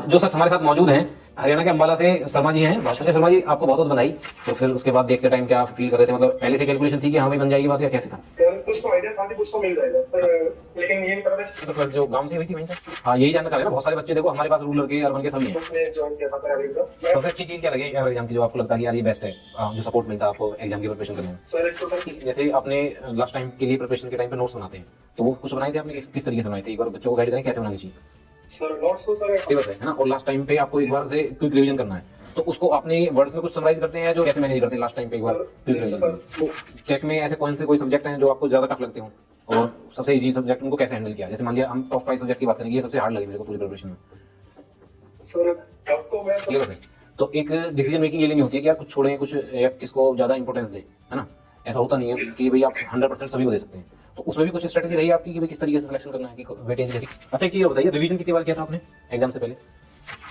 जो शख्स हमारे साथ मौजूद हैं हरियाणा के अंबाला से शर्मा जी हैं। भास्कर शर्मा जी, आपको बहुत बहुत बधाई। तो फिर उसके बाद देखते टाइम क्या फील कर रहे थे, मतलब पहले से कैलकुलेशन थी कि हाँ भाई बन जाएगी बात, या कैसे था? कुछ तो आइडिया था कि कुछ तो मिल जाएगा, पर लेकिन ये नहीं पता था। तो जो गांव से हुई थी वहीं से। हाँ, यही जानना चाह रहे हैं ना, बहुत सारे बच्चे देखो हमारे पास रूरल के अर्बन के सभी हैं। उसने ज्वाइन किया था सर अभी का। सबसे अच्छी चीज क्या लगी एग्जाम की, जो आपको लगता है कि यार ये बेस्ट है, जो सपोर्ट मिलता है आपको एग्जाम की प्रिपरेशन करने में? सर एक तो सर जैसे आपने लास्ट टाइम के लिए प्रिपरेशन के टाइम पे नोट्स बनाते हैं, तो वो कुछ बनाए थे आपने, किस तरीके से बनाए थे? एक बार बच्चों को गाइड करें कैसे बनानी चाहिए। सर नोट्स तो सर सिलेबस है ना, और लास्ट टाइम पे आपको एक बार से क्विक रिवीजन करना है, तो उसको अपने वर्ड्स में कुछ समराइज करते हैं, जो कैसे मैनेज करते हैं लास्ट टाइम पे एक बार क्विक रिवीजन? चेक में ऐसे कौन से कोई सब्जेक्ट हैं जो आपको ज्यादा टफ लगते हो, और सबसे इजी सब्जेक्ट उनको कैसे हैंडल किया? जैसे मान लिया हम टॉप 5 सब्जेक्ट की बात करेंगे, ये सबसे हार्ड लगे मेरे को पूरी प्रिपरेशन में। सर टफ तो मैं सिलेबस है, तो एक डिसीजन मेकिंग ये लेनी होती है कि यार कुछ छोड़ें, कुछ या किसको ज्यादा इंपॉर्टेंस दें, है ना? ऐसा होता नहीं है कि भाई आप 100% सभी को दे सकते हैं। तो उसमें भी कुछ स्ट्रेटजी रही आपकी कि भाई किस तरीके से सिलेक्शन करना है, कि वेटेज कैसी? अच्छा, एक चीज बताइए, रिवीजन कितनी बार किया था आपने एग्जाम से पहले?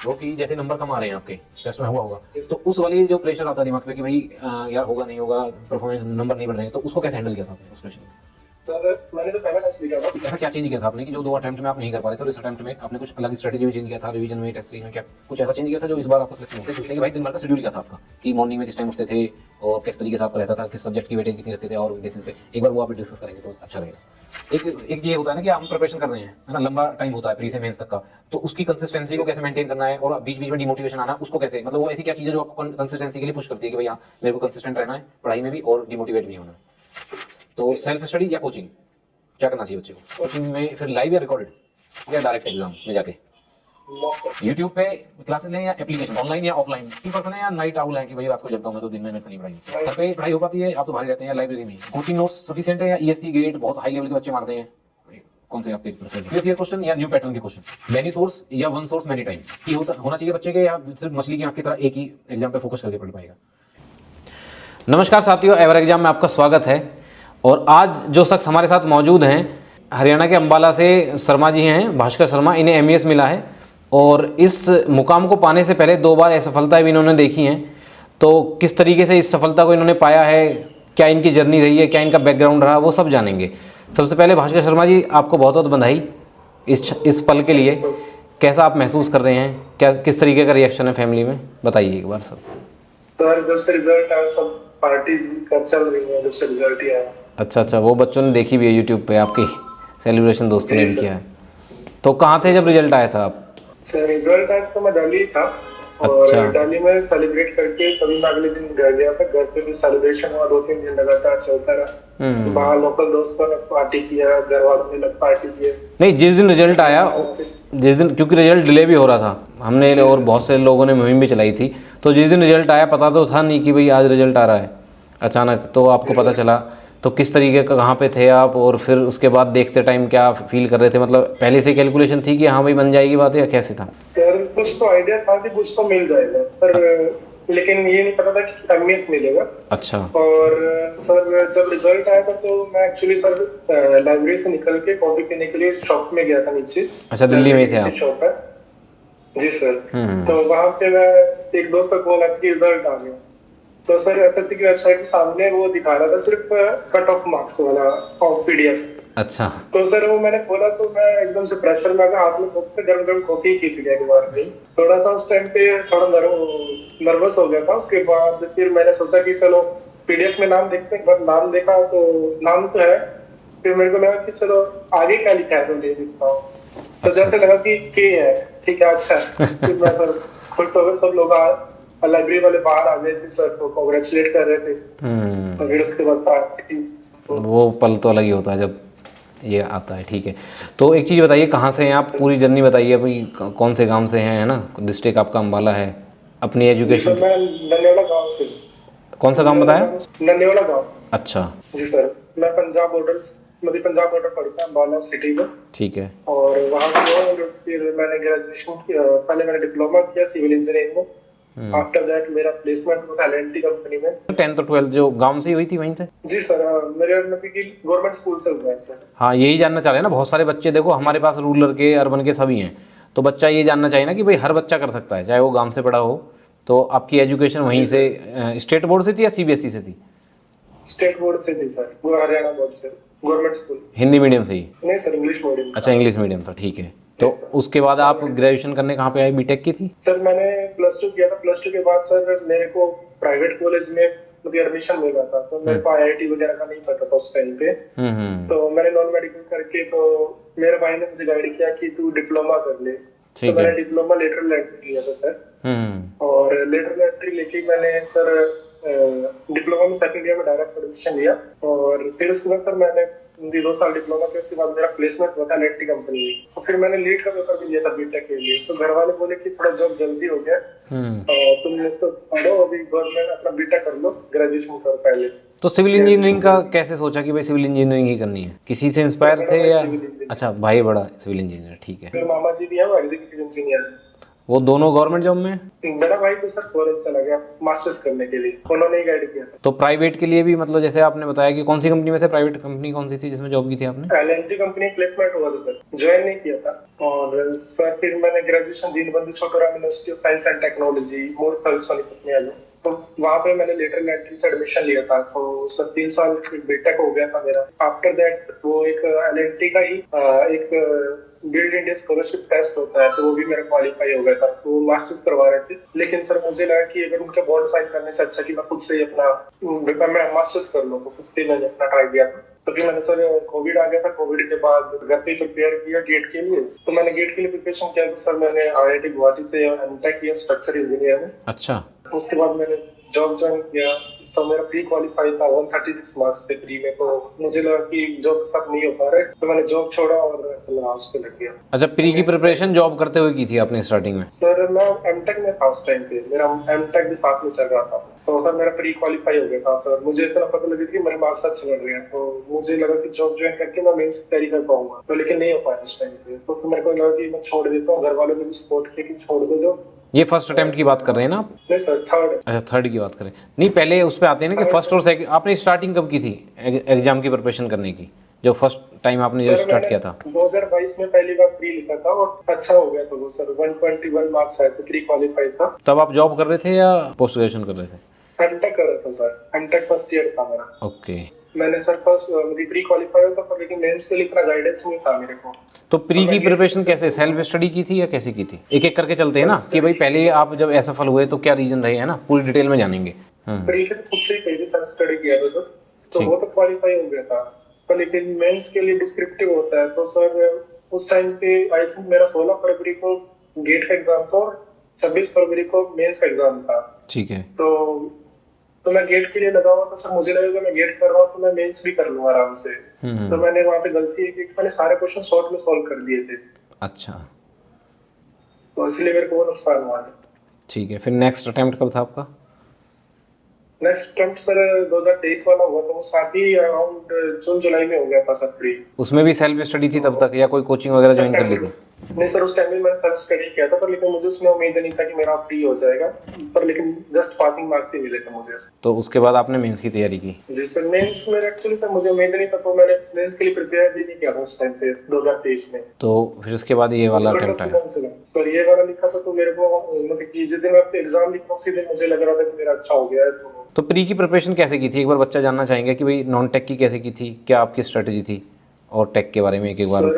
वो कि जैसे नंबर कम आ रहे हैं आपके टेस्ट में हुआ होगा, तो उस वाली जो प्रेशर आता है दिमाग पे कि भाई यार होगा नहीं होगा, परफॉर्मेंस नंबर नहीं बढ़ रहे हैं, तो उसको कैसे हैंडल किया था आपने उस प्रेशर में? सर मैंने तो पहला टेस्ट लिखा था। ऐसा क्या चेंज किया था आपने कि जो 2 अटेम्प्ट में आप नहीं कर पा रहे थे, और इस अटेम्प्ट में आपने कुछ अलग स्ट्रेटजी भी चेंज किया था? रिवीजन में, टेस्ट सीरीज में क्या कुछ ऐसा चेंज किया था जो इस बार आपको सिलेक्शन से पूछने के भाई दिन भर का शेड्यूल क्या था आपका, कि मॉर्निंग में किस टाइम उठते थे और किस तरीके से आपका रहता था, किस सब्जेक्ट की वेटेज कितनी रहती थे, और बेसिस पे एक बार वो आप डिस्कस करेंगे तो अच्छा रहेगा। एक ये होता है ना कि हम प्रिपरेशन कर रहे हैं, है ना, लंबा टाइम होता है प्री से मेंस तक का, तो उसकी कंसिस्टेंसी को कैसे मेंटेन करना है, और बीच बीच में डिमोटिवेशन आना उसको कैसे, मतलब वो ऐसी क्या चीज़ है जो आपको कंसिस्टेंसी के लिए पुश करती है कि भैया मेरे को कंसिस्टेंट रहना है पढ़ाई में भी और डिमोटिवेट भी नहीं होना है? तो सेल्फ स्टडी या कोचिंग, क्या करना चाहिए बच्चे को? कोचिंग में फिर लाइव या रिकॉर्डेड, या डायरेक्ट एग्जाम में जाके यूट्यूब पे क्लासेस लें, या एप्लीकेशन ऑनलाइन या ऑफलाइन? की पर्सन है या नाइट आउल है कि भाई रात को जगता हूं मैं, तो दिन में मेरे से नहीं पढ़ाई? घर पे पढ़ाई हो पाती है? आप तो बाहर रहते हैं, या लाइब्रेरी में? कोचिंग नोट्स सफिशिएंट है, या ईएससी गेट बहुत हाई लेवल के बच्चे मारते हैं? कौन से आपके प्रीवियस ईयर क्वेश्चन या न्यू पैटर्न के क्वेश्चन? मैनी सोर्स या वन सोर्स मैनी टाइम की होना चाहिए बच्चे के, या सिर्फ मछली की आंख की तरह एक ही एग्जाम पे फोकस करके पढ़ पाएगा? नमस्कार साथियों, एवर एग्जाम में आपका स्वागत है। और आज जो शख्स हमारे साथ मौजूद हैं हरियाणा के अंबाला से शर्मा जी हैं, भास्कर शर्मा। इन्हें एमईएस मिला है, और इस मुकाम को पाने से पहले 2 बार असफलताएं भी इन्होंने देखी हैं। तो किस तरीके से इस सफलता को इन्होंने पाया है, क्या इनकी जर्नी रही है, क्या इनका बैकग्राउंड रहा, वो सब जानेंगे। सबसे पहले भास्कर शर्मा जी, आपको बहुत बहुत बधाई इस पल के लिए। कैसा आप महसूस कर रहे हैं, क्या किस तरीके का रिएक्शन है फैमिली में, बताइए एक बार सब। सर जब से रिजल्ट आया सब पार्टीज कर चल रही है, जब से रिजल्ट ही आया। अच्छा, वो बच्चों ने देखी भी है यूट्यूब पे आपकी सेलिब्रेशन, दोस्तों ने भी किया है। तो कहाँ थे जब रिजल्ट आया था आप? सर रिजल्ट आया तो मैं दिल्ली था, और दिल्ली में सेलिब्रेट करके तभी मैं अगले दिन घर गया था। घर पे भी सेलिब्रेशन हुआ, 2-3 दिन लगातार चलता रहा। वहाँ लोकल दोस्तों ने पार्टी किया, घर वालों ने अलग पार्टी किया। नहीं, जिस दिन रिजल्ट आया, जिस दिन, क्योंकि रिजल्ट डिले भी हो रहा था, हमने और बहुत से लोगों ने मुहिम भी चलाई थी, तो जिस दिन रिजल्ट आया पता तो था नहीं कि भाई आज रिजल्ट आ रहा है, अचानक तो आपको पता चला। तो किस तरीके का, कहाँ पे थे आप, और फिर उसके बाद देखते टाइम क्या फील कर रहे थे? मतलब पहले से कैलकुलेशन थी कि हाँ भाई बन जाएगी बात, या कैसे था? सर कुछ तो आइडिया था कि कुछ तो मिल जाएगा, पर लेकिन ये नहीं पता था कि एमईएस मिलेगा। अच्छा। और सर जब रिजल्ट आया था तो मैं एक्चुअली सर लाइब्रेरी से निकल के कॉफी पीने के लिए शॉप में गया था नीचे। अच्छा, दिल्ली में थे आप? शॉप है जी सर। तो वहाँ पे मैं एक दोस्त का कॉल आया कि रिजल्ट आ गया। तो सर एसएससी की वेबसाइट के सामने वो दिखा रहा था सिर्फ कट ऑफ मार्क्स वाला ऑफ पीडीएफ। अच्छा। तो सर वो मैंने खोला तो मैं एकदम से प्रेशर में आ गया, हाथ में गरम गरम कॉफी खींच गया एक बार में। थोड़ा सा उस टाइम पे थोड़ा नर्वस हो गया था। उसके बाद फिर मैंने सोचा कि चलो पीडीएफ में नाम देखते हैं। एक बार नाम देखा तो नाम तो है, फिर मेरे को लगा कि चलो आगे क्या लिखा है तो ले देखता हूँ। तो जैसे लगा कि के है, ठीक है, अच्छा। फिर मैं सर खुश हो गए। सब लोग लाइब्रेरी वाले बाहर आ गए थे, सर को कांग्रेचुलेट कर रहे थे। और फिर उसके बाद पार्टी, वो पल तो अलग ही होता है जब ये आता है। ठीक है, तो एक चीज़ बताइए, कहाँ से हैं आप? पूरी जर्नी बताइए अपनी, कौन से गांव से हैं, है ना? डिस्ट्रिक्ट आपका अंबाला है। अपनी एजुकेशन? मैं नन्नेवाला गाँव से। कौन सा गांव बताया? नन्नेवाला गाँव। अच्छा जी सर, मैं पंजाब बॉर्डर, मध्य पंजाब बॉर्डर पड़ता है अंबाला सिटी में। ठीक है। और वहाँ से फिर मैंने ग्रेजुएशन किया। पहले मैंने डिप्लोमा किया सिविल इंजीनियरिंग में। आफ्टर दैट मेरा प्लेसमेंट हुआ एलएनटी कंपनी में। 10th और 12th जो गांव से ही हुई थी वहीं से? जी सर, मेरे मतलब कि गवर्नमेंट स्कूल से हुआ है सर। हाँ, यही जानना चाह रहे हैं ना, बहुत सारे बच्चे देखो हमारे पास रूरल के, अर्बन के सभी हैं, तो बच्चा ये जानना चाहिए ना कि भाई हर बच्चा कर सकता है, चाहे वो गांव से पढ़ा हो। तो आपकी एजुकेशन वहीं से स्टेट बोर्ड से थी या सीबीएसई से थी? स्टेट बोर्ड से थी सर, वो हरियाणा बोर्ड से, गवर्नमेंट स्कूल। हिंदी मीडियम से ही? नहीं सर, इंग्लिश मीडियम। अच्छा, इंग्लिश मीडियम था, ठीक है। तो उसके बाद आप ग्रेजुएशन करने कहाँ पे आए, बीटेक की थी? सर मैंने +2 किया था। +2 के बाद सर मेरे को प्राइवेट कॉलेज में मुझे एडमिशन मिला था, तो मेरे को आईआईटी वगैरह का नहीं पता था उस टाइम पे। हम्म। तो मैंने नॉन मेडिकल करके, तो मेरे भाई ने मुझे गाइड किया कि तू डिप्लोमा कर ले। तो ठीक मैंने है। डिप्लोमा लेटरल एंट्री लिया था सर। हम्म। और लेटरल एंट्री लेके मैंने सर डिप्लोमा में सेकंड ईयर में डायरेक्ट एडमिशन लिया। और फिर उसके बाद सर मैंने 2 साल डिप्लोमा के, उसके बाद मेरा प्लेसमेंट हुआ था एलएनटी कंपनी में। तो फिर मैंने लीड का पेपर भी लिया था बीटेक के लिए। तो घर वाले बोले कि थोड़ा जॉब जल्दी हो गया, तुम इसको पढ़ो, अभी गवर्नमेंट अपना बीटेक कर लो, ग्रेजुएशन करो पहले। तो सिविल इंजीनियरिंग का कैसे सोचा कि भाई सिविल इंजीनियरिंग ही करनी है? किसी से इंस्पायर बड़ा थे भाई या? सिविल इंजीनियर, अच्छा, भाई बड़ा सिविल इंजीनियर, ठीक है। फिर मामा जी भी है वो एग्जीक्यूटिव इंजीनियर। वो दोनों गवर्नमेंट जॉब में? बड़ा भाई तो सर फॉरेन चला गया मास्टर्स करने के लिए, उन्होंने ही गाइड किया था। तो प्राइवेट के लिए भी, मतलब जैसे आपने बताया कि कौन सी कंपनी में थे, प्राइवेट कंपनी कौन सी थी जिसमें जॉब की थी आपने? एलएनटी कंपनी प्लेसमेंट हुआ था सर, ज्वाइन नहीं किया था। और सर फिर मैंने graduation Deenbandhu Chhoturam university of science and technology मोर सर्विस सोनीपत में आया। तो वहां पे मैंने लेटरल एंट्री से एडमिशन लिया था। तो सर 3 साल बीटेक हो गया था मेरा। आफ्टर दैट वो एक एलएनटी का ही एक बिल्ड इंडिया स्कॉलरशिप टेस्ट होता है, तो वो भी मेरा क्वालिफाई हो गया था। तो वो मास्टर्स करवा रहे थे, लेकिन सर मुझे लगा कि अगर उनके बॉन्ड साइन करने से अच्छा कि मैं खुद से ही अपना मैं मास्टर्स कर लूँ, तो खुद से मैंने अपना ट्राई किया था। तो फिर मैंने सर कोविड आ गया था, कोविड के बाद घर पे प्रिपेयर किया गेट के लिए। तो मैंने गेट के लिए प्रिपरेशन किया, तो सर मैंने आईआईटी गुवाहाटी से एमटेक किया स्ट्रक्चर इंजीनियर में। अच्छा। उसके बाद मैंने जॉब ज्वाइन किया। तो मेरा प्री क्वालिफाई था 136 मार्क्स थे प्री में। तो मुझे लगा कि जॉब सब नहीं हो पा रहे, तो मैंने जॉब छोड़ा और क्लास पे लग गया। अच्छा, प्री की प्रिपरेशन जॉब करते हुए की थी आपने स्टार्टिंग में? सर मैं एमटेक में था उस टाइम पे, मेरा एमटेक भी साथ में चल रहा था। तो सर मेरा प्री क्वालिफाई हो गया था सर। मुझे इतना पता लगा कि मेरे मार्क्स अच्छे बढ़ रहे हैं, तो मुझे लगा कि जॉब ज्वाइन करके मैं मेंस की तैयारी कर पाऊंगा। तो लेकिन नहीं हो पाया उस टाइम पे। तो फिर मेरे को लगा कि मैं छोड़ देता हूँ। घर वालों ने भी सपोर्ट किया कि छोड़ दो जॉब। ये फर्स्ट अटेम्प्ट की बात कर रहे हैं ना आप? नहीं सर, थर्ड। अच्छा, थर्ड की बात करें। नहीं, पहले उस पे आते हैं ना कि फर्स्ट और सेकंड। आपने स्टार्टिंग कब की थी एग्जाम की प्रिपरेशन करने की, जो फर्स्ट टाइम आपने जो स्टार्ट किया था? 2022 में पहली बार प्री लिखा था और अच्छा हो गया था वो सर। 121 मार्क्स आए थे, प्री क्वालिफाई था। तब आप जॉब कर रहे थे या पोस्ट ग्रेजुएशन कर रहे थे? एमटेक कर रहा था सर, एमटेक फर्स्ट ईयर था मेरा। ओके। मैंने सर फर्स्ट मेरी प्री क्वालिफाई हुआ था, पर लेकिन मेंस के लिए इतना गाइडेंस नहीं था मेरे को। तो प्री की प्रिपरेशन कैसे, सेल्फ स्टडी की थी या कैसे की थी? एक एक करके चलते हैं ना कि भाई पहले आप जब असफल हुए तो क्या रीजन रहे, है ना, पूरी डिटेल में जानेंगे। प्री के खुद से ही पहले सर स्टडी किया था सर, तो वो तो क्वालिफाई हो गया था। पर लेकिन मेंस के लिए डिस्क्रिप्टिव होता है, तो सर उस टाइम पे आई थिंक मेरा 16 फरवरी को गेट का एग्जाम था और 26 फरवरी को मेंस का एग्जाम था। ठीक है। तो मैं गेट के लिए लगा हुआ था सर। मुझे लगा कि मैं गेट कर रहा हूँ तो मैं मेंस भी कर लूंगा आराम से। तो मैंने वहाँ पे गलती की, मैंने सारे क्वेश्चन शॉर्ट में सॉल्व कर दिए थे। अच्छा। तो इसलिए मेरे को वो नुकसान हुआ है। ठीक है, फिर नेक्स्ट अटेम्प्ट कब था आपका? नेक्स्ट अटेम्प्ट सर 2023 वाला हुआ था, वो साथ ही अराउंड जून जुलाई में हो गया था सर प्री। उसमें भी सेल्फ स्टडी थी तब तक या कोई कोचिंग वगैरह ज्वाइन कर ली थी? नहीं सर, उस टाइम में मैंने सेल्फ स्टडी किया था, पर लेकिन मुझे उसमें उम्मीद नहीं था कि मेरा फ्री हो जाएगा। पर लेकिन जस्ट पासिंग मार्क्स ही मिले थे मुझे। तो उसके बाद आपने मेंस की तैयारी की? जी सर, मेंस में एक्चुअली सर मुझे उम्मीद नहीं था, तो मैंने मेंस के लिए प्रिपेयर भी नहीं किया था उस टाइम पे 2023 में। तो फिर उसके बाद ये वाला अटेम्प्ट आया? सर ये वाला लिखा था, तो मेरे को मतलब कि जिस दिन मैं एग्जाम लिखा उसी दिन मुझे लग रहा था कि मेरा अच्छा हो गया है। तो प्री की प्रिपरेशन कैसे की थी, एक बार बच्चा जानना चाहेंगे कि भाई नॉन टेक की कैसे की थी, क्या आपकी स्ट्रेटेजी थी, और टेक के बारे में एक बार।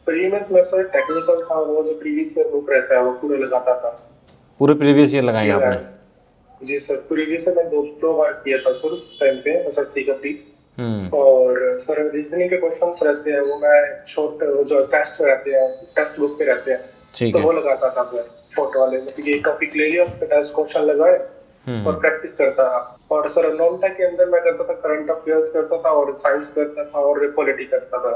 प्री में मैं सर टेक्निकल था, वो जो प्रीवियस ईयर बुक रहता है वो पूरा लगाता था। पूरे प्रीवियस ईयर लगाए आपने? जी सर, प्रीवियस ईयर मैं दो बार किया था सर उस टाइम पे एसएससी का प्री। और सर रीजनिंग के क्वेश्चंस रहते हैं, वो मैं शॉर्ट जो टेस्ट रहते हैं टेक्स्ट बुक पे रहते हैं, तो वो लगाता था सर शॉर्ट वाले में। एक टॉपिक ले लिया, उस पे टेस्ट क्वेश्चन लगाए और प्रैक्टिस करता था। और सर नॉन टेक के अंदर मैं करता था करंट अफेयर्स करता था और साइंस करता था और पॉलिटी करता था।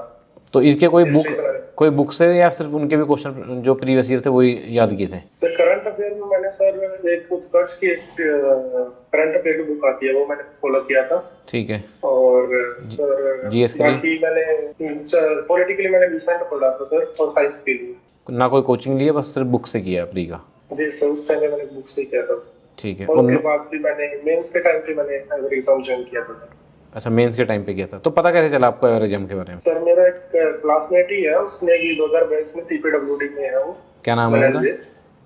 तो इसके कोई बुक से या सिर्फ उनके भी क्वेश्चन जो प्रीवियस ईयर थे वही याद किए थे? तो करंट अफेयर में मैंने सर एक उत्कर्ष की करंट अफेयर की बुक आती है, वो मैंने फॉलो किया था। ठीक है। और सर जीएस के बाकी मैंने पॉलिटिकली मैंने रिसेंट पढ़ा था सर, और साइंस के लिए ना कोई कोचिंग ली है, बस सिर्फ बुक से किया है प्री का? जी सर, उस टाइम मैंने बुक से किया था। ठीक है। और उसके बाद भी मैंने मेंस के टाइम पे मैंने एग्जाम ज्वाइन किया था। अच्छा, मेंस के टाइम पे किया था। तो पता कैसे चला आपको एग्जाम के बारे में? सर मेरा एक क्लासमेट ही है, उसने भी 2022 में सीपीडब्ल्यूडी में है वो। क्या नाम है उनका?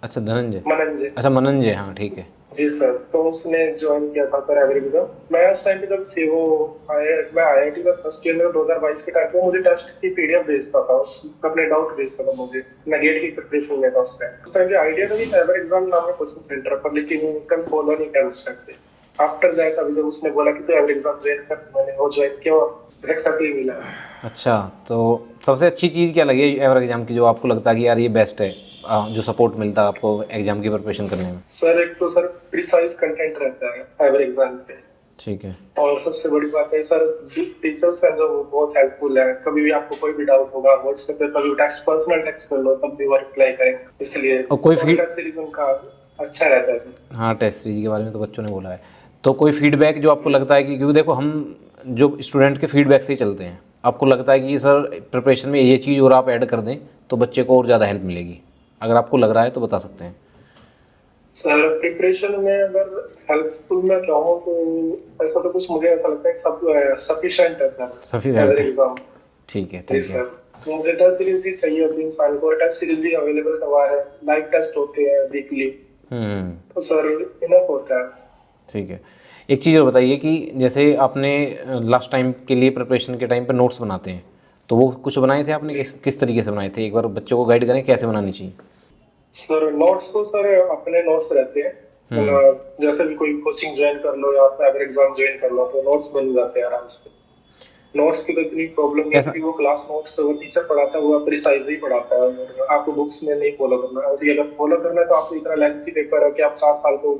अच्छा, धनंजय। मनंजय। अच्छा, मनंजय, हाँ ठीक है। जी सर, तो उसने ज्वाइन किया था सर एवरेबिज्म। मैं उस टाइम पे जब से वो मैं आईआईटी का फर्स्ट ईयर में 2022 के टाइम पे मुझे टेस्ट की पीडीएफ भेजता था, उस अपने डाउट भेजता था मुझे। मैं गेट की प्रिपरेशन में था उस टाइम पे आइडिया था कि एवर एग्जाम नाम है कोचिंग सेंटर पर, लेकिन कल फॉलो नहीं कर सकते। आफ्टर दैट अभी जब उसने बोला कि तू एवर एग्जाम ज्वाइन कर, मैंने वो ज्वाइन किया और सक्सेसफुली मिला। अच्छा, तो सबसे अच्छी चीज़ क्या लगी एवर एग्ज़ाम की, जो आपको लगता है कि यार ये बेस्ट है, जो सपोर्ट मिलता है आपको एग्ज़ाम की प्रिपरेशन करने में? सर एक तो सर प्रिसाइज कंटेंट रहता है एवर एग्जाम पे, ठीक है। और सबसे बड़ी बात है सर, टीचर्स हैं जो वो बहुत हेल्पफुल है। कभी भी आपको कोई भी डाउट होगा व्हाट्सएप पे कभी टेक्स्ट, पर्सनल टेक्स्ट कर लो, तब भी वो रिप्लाई करेंगे, इसलिए और कोई और फीड टेस्ट सीरीज उनका अच्छा रहता है सर। हाँ, टेस्ट सीरीज के बारे में तो बच्चों ने बोला है। तो कोई फीडबैक जो आपको लगता है कि, क्योंकि देखो हम जो स्टूडेंट के फीडबैक से ही चलते हैं, आपको लगता है कि सर प्रिपरेशन में ये चीज़ और आप ऐड कर दें तो बच्चे को और ज़्यादा हेल्प मिलेगी, अगर आपको लग रहा है तो बता सकते हैं। सर प्रिपरेशन में अगर हेल्पफुल मैं कहूँ तो ऐसा तो कुछ मुझे ऐसा लगता है कि सब सफिशिएंट है सर सफिशेंट एवर है। एग्जाम। ठीक है, जी ठीक है। सर, मुझे टेस्ट सीरीज ही चाहिए होती है इंसान को, टेस्ट सीरीज भी अवेलेबल करवा है, लाइव टेस्ट होते हैं वीकली, हम्म। तो सर इनफ होता है। ठीक है। एक चीज़ और बताइए कि जैसे आपने लास्ट टाइम के लिए प्रिपरेशन के टाइम पे नोट्स बनाते हैं, तो वो कुछ बनाए थे आपने, जी किस तरीके से बनाए थे? एक बार बच्चों को गाइड करें कैसे बनानी चाहिए। सर, नोट्स तो सर अपने नोट्स रहते हैं। हम्म। जैसे भी कोई कोचिंग ज्वाइन कर लो या आप एवर एग्जाम ज्वाइन कर लो तो नोट्स बन जाते हैं आराम से। नोट्स की तो इतनी प्रॉब्लम नहीं है कैसा? क्योंकि वो क्लास नोट्स वो टीचर पढ़ाता है, वो प्रिसाइज ही पढ़ाता है, और आपको बुक्स में नहीं फॉलो करना है। और ये अगर फॉलो करना है तो आपको इतना लेंथी पेपर है कि आप 4 साल को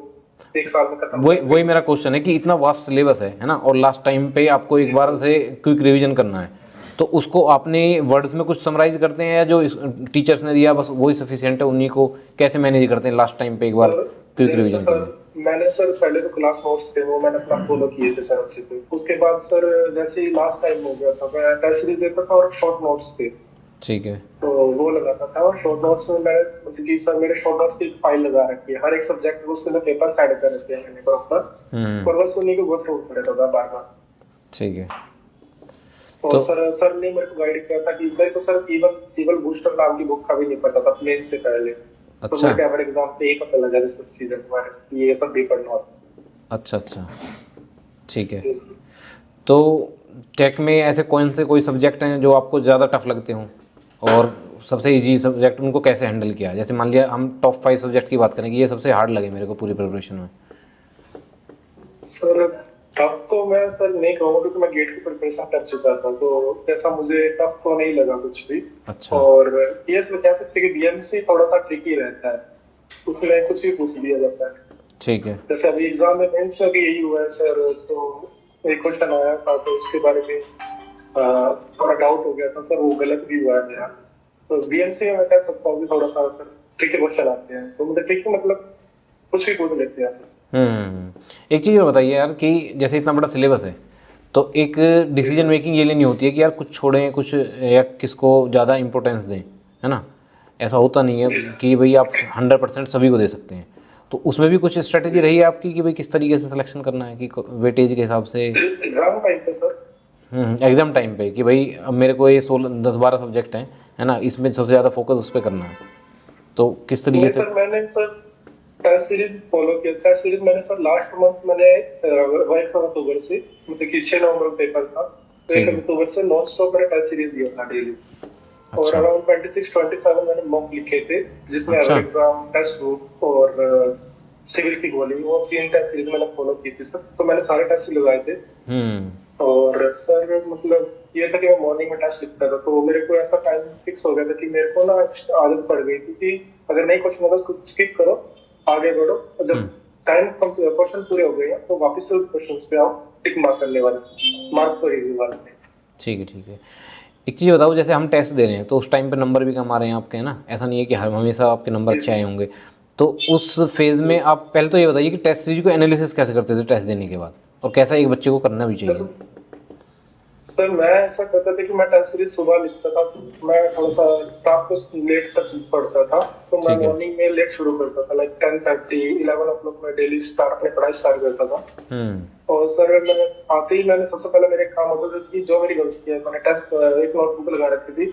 1 साल में खत्म वही कर वही देंगे। मेरा क्वेश्चन है कि इतना वास्ट सिलेबस है ना, और लास्ट टाइम पे आपको एक जी बार सर। से क्विक रिवीजन करना है, तो उसको आपने वर्ड्स में कुछ समराइज करते हैं, या जो टीचर्स ने दिया बस वही सफिशिएंट है, उन्हीं को कैसे मैनेज करते हैं लास्ट टाइम पे एक बार सर क्विक जैसे रिवीजन के सर लिए? मैंने सर पहले तो क्लास नोट्स थे वो मैंने अपना फॉलो किए थे सर अच्छे से। उसके बाद सर जैसे ही लास्ट टाइम हो गया था, मैं टेस्ट सीरीज देता था और शॉर्ट नोट्स थे, ठीक है। तो वो लगाता था। और शॉर्ट नोट्स में मैंने मतलब कि सर मेरे शॉर्ट नोट्स की एक फाइल लगा रखी है, हर एक सब्जेक्ट में उसके अंदर पेपर ऐड कर रखे हैं मैंने प्रॉपर, और बस उन्हीं को गो थ्रू करता था बार बार। ठीक है। और तो सर ने मेरे को गाइड किया था कि मेरे को सर इवन सिविल बूस्टर नाम की बुक का भी नहीं पता था मेन से पहले, तो अच्छा, मेरे को एवर एग्जाम पे एक पता लगा सब चीजें के बारे में, ये सब भी पढ़ना होता अच्छा, अच्छा। ठीक है। है। जी तो टेक में ऐसे कौन से कोई सब्जेक्ट हैं जो आपको ज़्यादा टफ लगते हों, और सबसे इजी सब्जेक्ट उनको कैसे हैंडल किया? जैसे मान लिया हम टॉप 5 सब्जेक्ट की बात करें कि ये सबसे हार्ड लगे मेरे को पूरी प्रिपरेशन में। सर, टफ तो मैं सर नहीं कहूँगा क्योंकि मैं गेट की प्रिपरेशन कर चुका था, तो ऐसा मुझे टफ तो नहीं लगा कुछ भी। अच्छा। और ये कह सकते हैं कि बीएमसी थोड़ा सा ट्रिकी रहता है, उसमें कुछ भी पूछ लिया जाता है। ठीक है। जैसे अभी एग्जाम में मेंस में भी यही हुआ है सर, तो एक क्वेश्चन आया था तो उसके बारे में थोड़ा डाउट हो गया था सर, वो गलत भी हुआ है मेरा। तो बीएमसी में मैं कह सकता हूँ कि थोड़ा सा सर ट्रिकी क्वेश्चन आते हैं, तो मुझे ट्रिकी मतलब कुछ भी पूछ लेते हैं सर। एक चीज़ और बताइए यार कि जैसे इतना बड़ा सिलेबस है, तो एक जी डिसीजन सर। मेकिंग ये लेनी होती है कि यार कुछ छोड़ें कुछ, या किसको ज़्यादा इंपॉर्टेंस दें, है ना? ऐसा होता नहीं है जी सर। कि भाई आप 100% सभी को दे सकते हैं। तो उसमें भी कुछ स्ट्रेटेजी जी रही है आपकी कि भाई किस तरीके से सिलेक्शन करना है, कि वेटेज के हिसाब से? एग्जाम टाइम पे सर। एग्ज़ाम टाइम पे कि भाई अब मेरे को ये 16 10 12 सब्जेक्ट हैं, है ना, इसमें सबसे ज़्यादा फोकस उस पर करना है, तो किस तरीके नहीं से? सर, मैंने सर टेस्ट सीरीज फॉलो किया। टेस्ट सीरीज मैंने सर लास्ट मंथ मैंने 1 अक्टूबर से, मतलब कि 6 नवंबर को पेपर था, तो एक ठीक है। अक्टूबर से नॉन स्टॉप मैंने टेस्ट सीरीज दिया था डेली। और अच्छा, अराउंड 26 27 मैंने मॉक लिखे थे, जिसमें अच्छा। एवर एग्जाम, टेस्ट बुक और सिविल की गोली, वो 3 टेस्ट सीरीज मैंने फॉलो की थी सर, तो मैंने सारे टेस्ट लगाए थे। हम्म। और सर मतलब ये था कि मैं मॉर्निंग में टेस्ट लिखता था, तो मेरे को ऐसा टाइम फिक्स हो गया था कि मेरे को ना आदत पड़ गई थी कि अगर नहीं क्वेश्चन होगा उसको स्किप करो, आगे बढ़ो, और जब टाइम क्वेश्चन पूरे हो गए हैं तो वापस से क्वेश्चन पे आओ, टिक मार्क करने वाले, मार्क पर रिव्यू वाले। ठीक है, ठीक है। एक चीज़ बताओ, जैसे हम टेस्ट दे रहे हैं तो उस टाइम पे नंबर भी कम आ रहे हैं आपके, है ना? ऐसा नहीं है कि हर हमेशा आपके नंबर जी अच्छे आए होंगे। तो उस फेज़ में आप पहले तो ये बताइए कि टेस्ट सीरीज को एनालिसिस कैसे करते थे टेस्ट देने के बाद, और कैसा एक बच्चे को करना भी चाहिए? सर मैं ऐसा करता था कि मैं टेस्ट सीरीज सुबह लिखता था, मैं थोड़ा सा रात को लेट तक पढ़ता था, तो मैं ठीक है। मॉर्निंग में लेट शुरू करता था, लाइक 10:30 11 o'clock में डेली स्टार्ट अपनी पढ़ाई स्टार्ट करता था। हम्म। और सर मैंने आते ही मैंने सबसे पहले मेरे काम होता था कि जो मेरी गलती है, मैंने टेस्ट एक नोटबुक लगा रखी थी,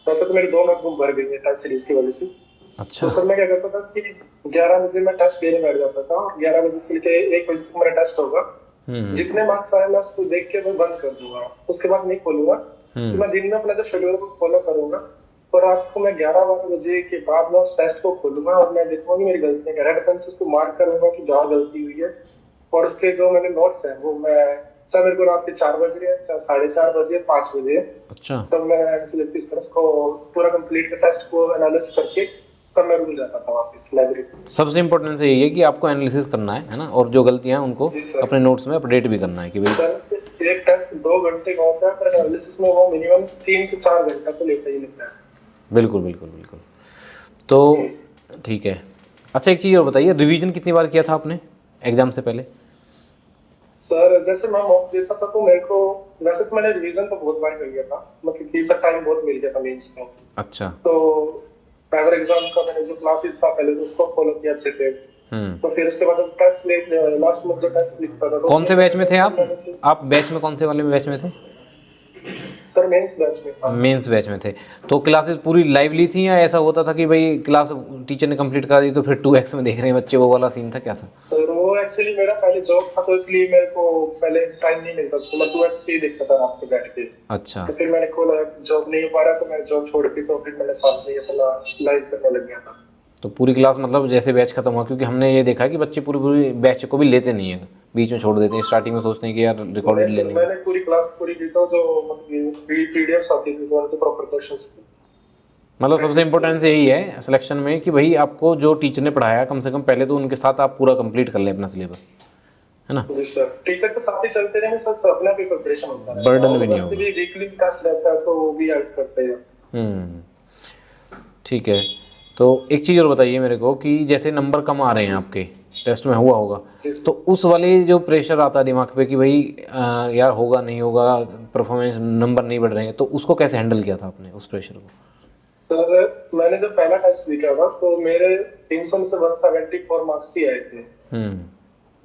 वैसे तो मेरी 2 नोटबुक भर गई है टेस्ट सीरीज की वजह से। अच्छा। तो सर मैं क्या करता था कि 11 बजे मैं टेस्ट देने बैठ जाता था और 11 बजे से लेके 1 बजे तक मेरा टेस्ट होगा। हम्म जितने मार्क्स आए मैं उसको देख के मैं बंद कर दूंगा, उसके बाद नहीं खोलूंगा। तो हम्म। मैं दिन में अपना जो शेड्यूल है वो फॉलो करूंगा और रात को मैं 11-12 बजे के बाद मैं उस टेस्ट को खोलूंगा और मैं देखूंगा कि मेरी गलतियां क्या, रेड पेन से उसको मार्क करूंगा कि जहाँ गलती हुई है। और उसके जो मेरे नोट्स हैं वो मैं, चाहे मेरे को रात के 4 बजे है, चाहे 4:30 बजे, 5 बजे है, अच्छा। तब मैं एक्चुअली इस तरह को पूरा कंप्लीट टेस्ट को एनालिसिस करके तब मैं रूम जाता था वापस लाइब्रेरी। सबसे इम्पोर्टेंट से यही है कि आपको एनालिसिस करना है ना, और जो गलतियां हैं उनको जी सर। अपने नोट्स में अपडेट भी करना है कि भाई। सर एक टेस्ट 2 घंटे का होता है पर एनालिसिस में वो मिनिमम 3 से 4 घंटा तो लेता ही लेता है। बिल्कुल बिल्कुल बिल्कुल। तो जी ठीक है। अच्छा, एक चीज़ और बताइए, रिवीजन कितनी बार किया था आपने एग्ज़ाम से पहले? सर, जैसे मैं मॉक देता था तो मेरे को, वैसे तो मैंने रिवीजन तो बहुत बार कर लिया था, मतलब कि सर टाइम बहुत मिल गया था मेंस में। अच्छा। तो पेपर एग्जाम का मैंने जो क्लासेस था पहले से उसको फॉलो किया अच्छे से। हम्म। तो फिर उसके बाद जब टेस्ट ले, लास्ट में जो टेस्ट लिखता था तो कौन से उसमें बैच में थे आप? मैंने से आप बैच में कौन से वाले बैच में थे? सर मेंस बैच में था। मेंस बैच में थे। तो क्लासेस पूरी लाइव ली थी या ऐसा होता था कि भाई क्लास टीचर ने कंप्लीट करा दी तो फिर 2x में देख रहे हैं बच्चे, वो वाला सीन था, क्या था? तो वो एक्चुअली मेरा पहले जॉब था तो इसलिए मेरे को पहले टाइम नहीं मिलता, तो मैं 2x पे ही देखता था रात को बैठ के। अच्छा। तो फिर मैंने खोला, जॉब नहीं हो पा रहा तो मैं जॉब छोड़ दी, तो फिर मैंने साथ में ये अपना लाइव करने लग गया था। तो पूरी क्लास मतलब जैसे बैच खत्म हुआ, क्योंकि हमने ये देखा कि बच्चे पूरी पूरी बैच को भी लेते नहीं है, बीच में छोड़ देते हैं, स्टार्टिंग में सोचते हैं कि यार नहीं रिकॉर्डेड सर, लेनी है। मैंने पूरी क्लास पूरी की, तो जो मतलब पीडीएफ आती थी जो उनके प्रॉपर क्वेश्चंस। मतलब सबसे इम्पोर्टेंस यही है सिलेक्शन में कि भाई आपको जो टीचर ने पढ़ाया कम से कम पहले तो उनके साथ आप पूरा कंप्लीट कर लें अपना सिलेबस, है ना? जी सर, टीचर के साथ ही चलते रहेंगे सर, तो अपना भी प्रिपरेशन होता रहेगा बर्डन भी और नहीं वैसे होगा। भी वीकली टेस्ट रहता है तो वो भी हेल्प करते हैं। हम्म। ठीक है। तो एक चीज़ और बताइए मेरे को कि जैसे नंबर कम आ रहे हैं आपके, टेस्ट में हुआ होगा, जी तो सर। उस वाले जो प्रेशर आता है दिमाग पे कि भाई यार होगा नहीं होगा, परफॉर्मेंस नंबर नहीं बढ़ रहे हैं, तो उसको कैसे हैंडल किया था आपने उस प्रेशर को? सर मैंने जब पहला टेस्ट लिखा था तो मेरे 300 में से 174 मार्क्स ही आए थे। हम्म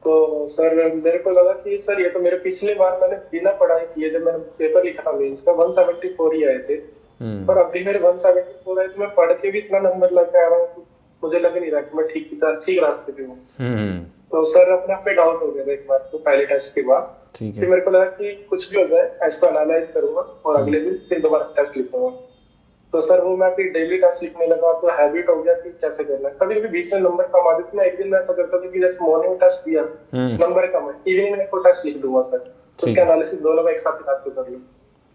तो सर मेरे को लगा कि सर ये तो मेरे पिछली बार मैंने बिना पढ़ाई किए जब मैंने पेपर लिखा था मेंस का 174 ही आए थे। हम्म पर अभी मेरे 174 आए तो मैं पढ़ के भी इतना नंबर लेके आ रहा हूँ, तो मुझे लग नहीं रहा कि मैं ठीक रास्ते पे हूँ। हम्म। तो सर अपने आप पे डाउट हो गया था एक बार तो पहले टेस्ट के बाद। ठीक फिर है। मेरे को लगा कि कुछ भी हो जाए इसको एनालाइज करूंगा और हम्म अगले दिन फिर दोबारा टेस्ट लिखूंगा। तो सर वो मैं फिर डेली टेस्ट लिखने लगा तो हैबिट हो गया कि कैसे करना है। कभी कभी बीच में नंबर कम आ जाते, मैं एक दिन में ऐसा करता था कि जैसे मॉर्निंग टेस्ट दिया, हम्म। नंबर कम है, इवनिंग में को टेस्ट लिख दूंगा सर, ठीक उसका है। एनालिसिस दोनों में एक साथ रात को कर लूं।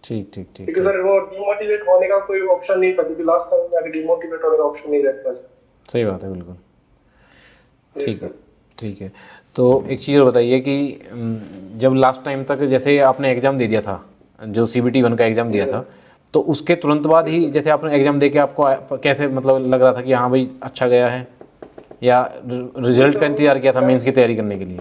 ठीक ठीक ठीक क्योंकि ठीक। सर वो डिमोटिवेट होने का कोई ऑप्शन नहीं था, क्योंकि लास्ट टाइम में डिमोटिवेट होने का ऑप्शन नहीं रहता सर। सही बात है, बिल्कुल। जी ठीक है। सर। ठीक है। तो एक चीज़ और बताइए कि जब लास्ट टाइम तक जैसे आपने एग्ज़ाम दे दिया था, जो CBT 1 का एग्ज़ाम जी दिया सर। था, तो उसके तुरंत बाद ही जैसे आपने एग्ज़ाम दे के आपको कैसे मतलब लग रहा था कि हाँ भाई अच्छा गया है, या जी रिजल्ट सर का वो इंतज़ार किया था मेंस की मैं, तैयारी करने के लिए?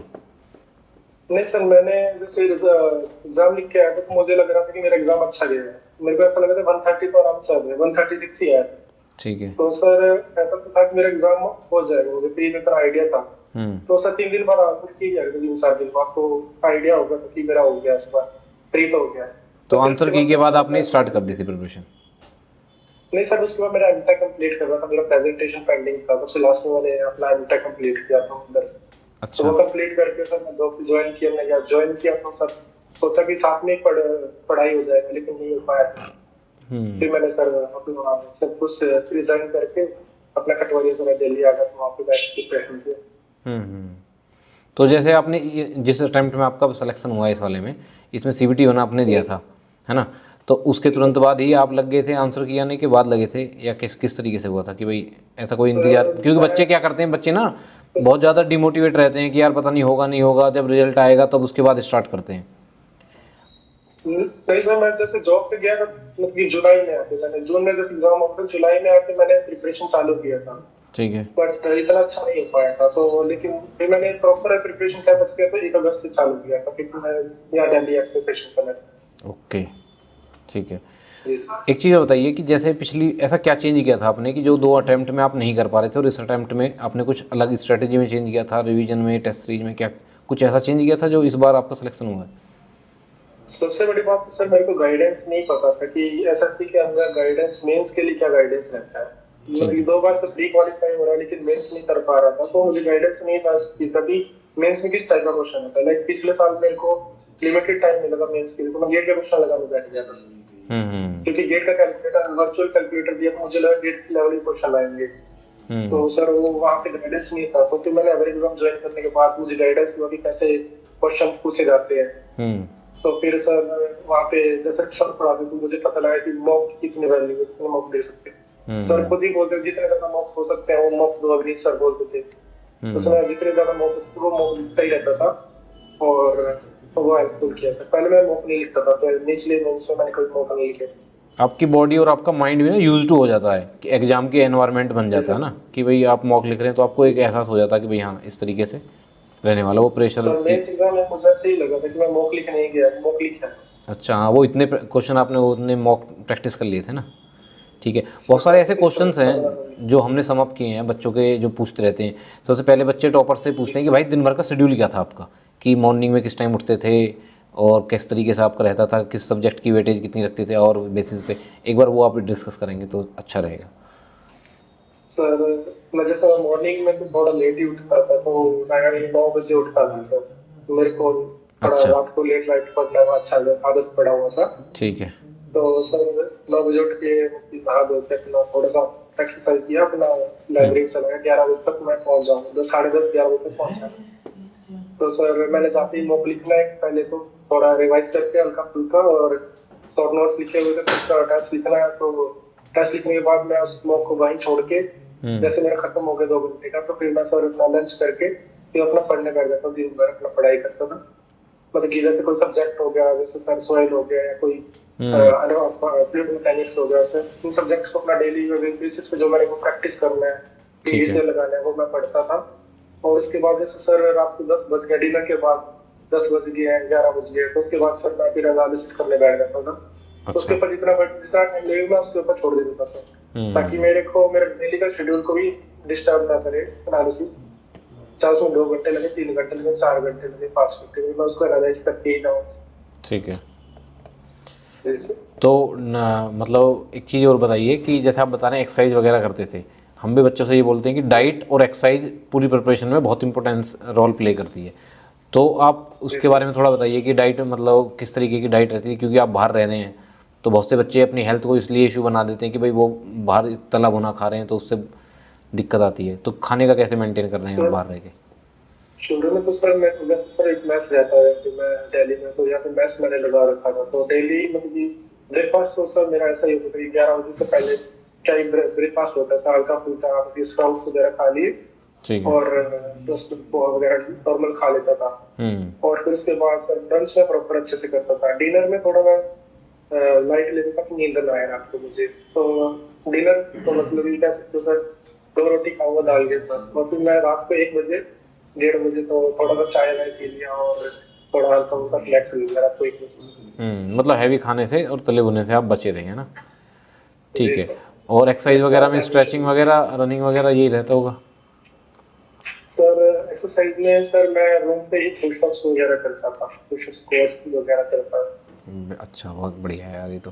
नहीं सर मैंने जैसे एग्जाम लिख के आया था तो मुझे लग रहा था कि मेरा एग्जाम अच्छा गया है। मेरे को ऐसा लगा था 130 तो आराम से आ गया, 136 ही आया था। ठीक है। तो सर ऐसा तो था कि मेरा एग्जाम हो जाएगा, मुझे प्री में आइडिया था। हम्म। तो सर 3 दिन बाद आंसर की जाएगा, 3-4 दिन बाद तो आइडिया होगा तो कि मेरा हो गया, इस बार प्री तो हो गया। तो तो फिर आंसर उसके की बाद के बाद मैं आपने स्टार्ट कर दी थी प्रिपरेशन? नहीं सर, उसके बाद मेरा एमटेक कंप्लीट कर रहा था, मेरा प्रेजेंटेशन पेंडिंग था, सबसे लास्ट में मैंने अपना एमटेक कंप्लीट किया था उधर से। तो अच्छा। वो कंप्लीट करके सर मैं जॉब ज्वाइन किया, मैं यहाँ ज्वाइन किया तो सर सोचा कि साथ में पढ़ाई हो जाएगा, लेकिन नहीं हो पाया। हम्म फिर मैंने सर अपना सब कुछ रिजाइन करके अपना कटवारी से मैं दिल्ली आ गया, तो वहाँ पे बैठ के प्रिपरेशन किया। हम्म। तो जैसे आपने जिस अटेम्प्ट में आपका सिलेक्शन हुआ इस वाले में, इसमें CBT 1 आपने दिया था, है ना? तो उसके जी तुरंत सर। बाद ही आप लग गए थे आंसर किए आने के बाद लगे थे, या किस किस तरीके से हुआ था कि भाई ऐसा कोई इंतजार? सर क्योंकि मैं बच्चे क्या करते हैं, बच्चे ना बहुत ज़्यादा डिमोटिवेट रहते हैं कि यार पता नहीं होगा नहीं होगा, जब रिजल्ट आएगा तब उसके बाद स्टार्ट करते हैं। नहीं सर, मैं जैसे जॉब पे गया था मतलब कि जुलाई में आके, मैंने जून में जैसे एग्जाम होता जुलाई में आके मैंने प्रिपरेशन चालू किया था। ठीक है। बट इतना अच्छा नहीं हो पाया था, तो लेकिन फिर मैंने प्रॉपर प्रिपरेशन कह सकते हैं तो 1 अगस्त से चालू किया था, फिर मैं यहाँ दिल्ली प्रिपरेशन करना था। ओके। ठीक है। जी सर। एक चीज़ और बताइए कि जैसे पिछली ऐसा क्या चेंज किया था आपने कि जो 2 अटेम्प्ट में आप नहीं कर पा रहे थे और इस अटेम्प्ट में आपने कुछ अलग स्ट्रेटेजी में चेंज किया था, रिवीजन में, टेस्ट सीरीज में, क्या कुछ ऐसा चेंज किया था जो इस बार आपका सिलेक्शन हुआ है? सबसे बड़ी बात तो सर मेरे को गाइडेंस नहीं पता था कि एसएससी के अंदर गाइडेंस मेंस के लिए क्या गाइडेंस रहता है। ठीक। 2 बार से प्री क्वालिफाई हो रहा है लेकिन मेंस नहीं कर पा रहा था, तो मुझे गाइडेंस नहीं था कि कभी मेंस में किस टाइप का क्वेश्चन होता है। लाइक पिछले साल मेरे को लिमिटेड टाइम मिला था मेंस के लिए, तो मैं गेट का क्वेश्चन लगाने बैठ गया था, हम्म। क्योंकि गेट का कैलकुलेटर वर्चुअल कैलकुलेटर दिया था, मुझे लगा गेट लेवल क्वेश्चन आएंगे। हम्म। तो सर वो वहाँ पे गाइडेंस नहीं था, तो फिर मैंने एवरेज एग्जाम ज्वाइन करने के बाद मुझे गाइडेंस हुआ कि कैसे क्वेश्चन पूछे जाते हैं। हम्म। तो फिर सर वहाँ पे जैसे सर पढ़ाते थे, मुझे पता लगा कि मॉक कितनी वैल्यू है, कितने मॉक दे सकते हैं। सर हम्म। खुद ही बोलते थे जितने ज्यादा मॉक हो सकते हैं वो मॉक दो, अग्नि सर बोलते थे। हम्म। उसमें जितने ज्यादा मॉक वो मॉक सही रहता था, और तो वो हेल्पफुल किया सर। पहले मैं मॉक नहीं लिखता था, तो निचले मेंस में मैंने कोई मॉक नहीं लिखे। आपकी बॉडी और आपका माइंड भी ना यूज टू हो जाता है कि एग्जाम के एनवायरनमेंट बन जी जाता है सर। ना कि भाई आप मॉक लिख रहे हैं तो आपको एक एहसास हो जाता है कि भाई हाँ इस तरीके से रहने वाला वो प्रेशर सर की। मेंस एग्जाम में मुझे ऐसे ही लगा था कि मैं मॉक लिखने ही गया, मॉक लिखा है। अच्छा हाँ, वो इतने क्वेश्चन आपने वो उतने मॉक प्रैक्टिस कर लिए थे ना। ठीक है, बहुत सर सारे ऐसे प्रैक्टिस तो क्वेश्चंस करना नहीं। हैं जो हमने सम अप किए हैं बच्चों के, जो पूछते रहते हैं। सबसे पहले बच्चे टॉपर से पूछते हैं कि भाई दिन भर का शेड्यूल क्या था आपका, कि मॉर्निंग में किस टाइम उठते थे और किस तरीके से आपका रहता था, किस सब्जेक्ट की वेटेज कितनी रखते थे, और बेसिस पे एक बार वो आप डिस्कस करेंगे तो अच्छा रहेगा। सर मैं जैसे मॉर्निंग में तो थोड़ा लेट ही उठता था, तो मैं 9 बजे उठता था सर। मेरे को थोड़ा अच्छा। रात को लेट नाइट पढ़ना का अच्छा आदत पड़ा हुआ था। ठीक है। तो सर 9 बजे उठ के उसकी नहा धो के अपना थोड़ा सा एक्सरसाइज किया, अपना हम्म। लाइब्रेरी चला गया। 11 बजे तक मैं पहुंच जाऊंगा, 10 साढ़े 10 11 बजे तक पहुंचा। तो सर मैंने जाते ही मॉक लिखना है, पहले तो थोड़ा रिवाइज करके हल्का फुल्का, और शॉर्ट नोट्स लिखे हुए थे, तो उसका टेस्ट लिखना है। तो टेस्ट लिखने के बाद मैं उस मॉक को वहीं छोड़ के, हम्म। जैसे मेरा खत्म हो गया 2 घंटे का, तो फिर मैं सर अपना लंच करके फिर अपना पढ़ने बैठ जाता हूँ। दिन भर अपना पढ़ाई करता था, मतलब कि जैसे कोई सब्जेक्ट हो गया, जैसे सर सॉइल हो गया, या कोई हम्म। फ्लूइड मैकेनिक्स हो गया, सर इन सब्जेक्ट्स को अपना डेली बेसिस पे जो मेरे को प्रैक्टिस करना है, ठीक है। पीडीसीए लगाना है, वो मैं पढ़ता था। और उसके बाद जैसे सर रात को 10 बज गए, डिनर के बाद 10 बज गए, 11 बज गए, तो उसके बाद सर मैं फिर एनालिसिस करने बैठ जाता था। तो उसके अच्छा। ऊपर जितना टाइम लगे मैं उसके ऊपर छोड़ देता था सर, ताकि हम्म। मेरे को मेरे डेली का शेड्यूल को भी डिस्टर्ब ना करे एनालिसिस। चाहे उसमें 2 घंटे लगे, 3 घंटे लगे, 4 घंटे लगे, 5 घंटे लगे, मैं उसको एनालाइज करके ही जाऊँ। ठीक है। जैसे तो मतलब एक चीज़ और बताइए कि जैसे आप बता रहे हैं एक्सरसाइज वगैरह करते थे, हम भी बच्चों से ये बोलते हैं कि डाइट और एक्सरसाइज पूरी प्रिपरेशन में बहुत इंपॉर्टेंस रोल प्ले करती है। तो आप उसके जैसे बारे में थोड़ा बताइए कि डाइट मतलब किस तरीके की डाइट रहती है, क्योंकि आप बाहर रह रहे हैं तो बहुत से बच्चे अपनी हेल्थ को इसलिए इशू बना देते हैं कि भाई वो बाहर तला भुना खा रहे हैं तो उससे दिक्कत आती है। तो खाने का कैसे मेंटेन कर रहे हैं आप सर बाहर रह के? शुरू में तो सर मैं वैसे सर एक मैस रहता है कि मैं दिल्ली में, तो यहाँ पे मैस मैंने लगा रखा था। तो डेली मतलब कि ब्रेकफास्ट तो सर मेरा ऐसा ही होता था कि 11 बजे से पहले क्या ही ब्रेकफास्ट होता है, हल्का फुल्का स्प्राउट्स वगैरह खा लिए, ठीक है। और बस पोहा वगैरह नॉर्मल खा लेता था। हम्म। और फिर उसके बाद सर लंच में प्रॉपर अच्छे से करता था। डिनर में थोड़ा मैं लाइट लेने तक नींद ना आए रात को मुझे, तो डिनर तो मतलब ये कह सकते हो सर 2 रोटी खाऊंगा दाल के साथ, और फिर मैं रात को 1 बजे 1:30 बजे तो थोड़ा सा चाय वाय पी लिया, और थोड़ा हल्का फुल्का स्नैक्स ले लिया रात को 1 बजे। मतलब हैवी खाने से और तले भुने से आप बचे रहे हैं ना। जी ठीक है। सर। और एक्सरसाइज वगैरह में ज्यादा स्ट्रेचिंग हैवी। वगैरह रनिंग वगैरह यही रहता होगा? सर एक्सरसाइज में सर मैं रूम पे ही पुशअप्स वगैरह करता था, पुशअप्स स्क्वाट्स वगैरह करता था। अच्छा, बहुत बढ़िया है यार ये तो।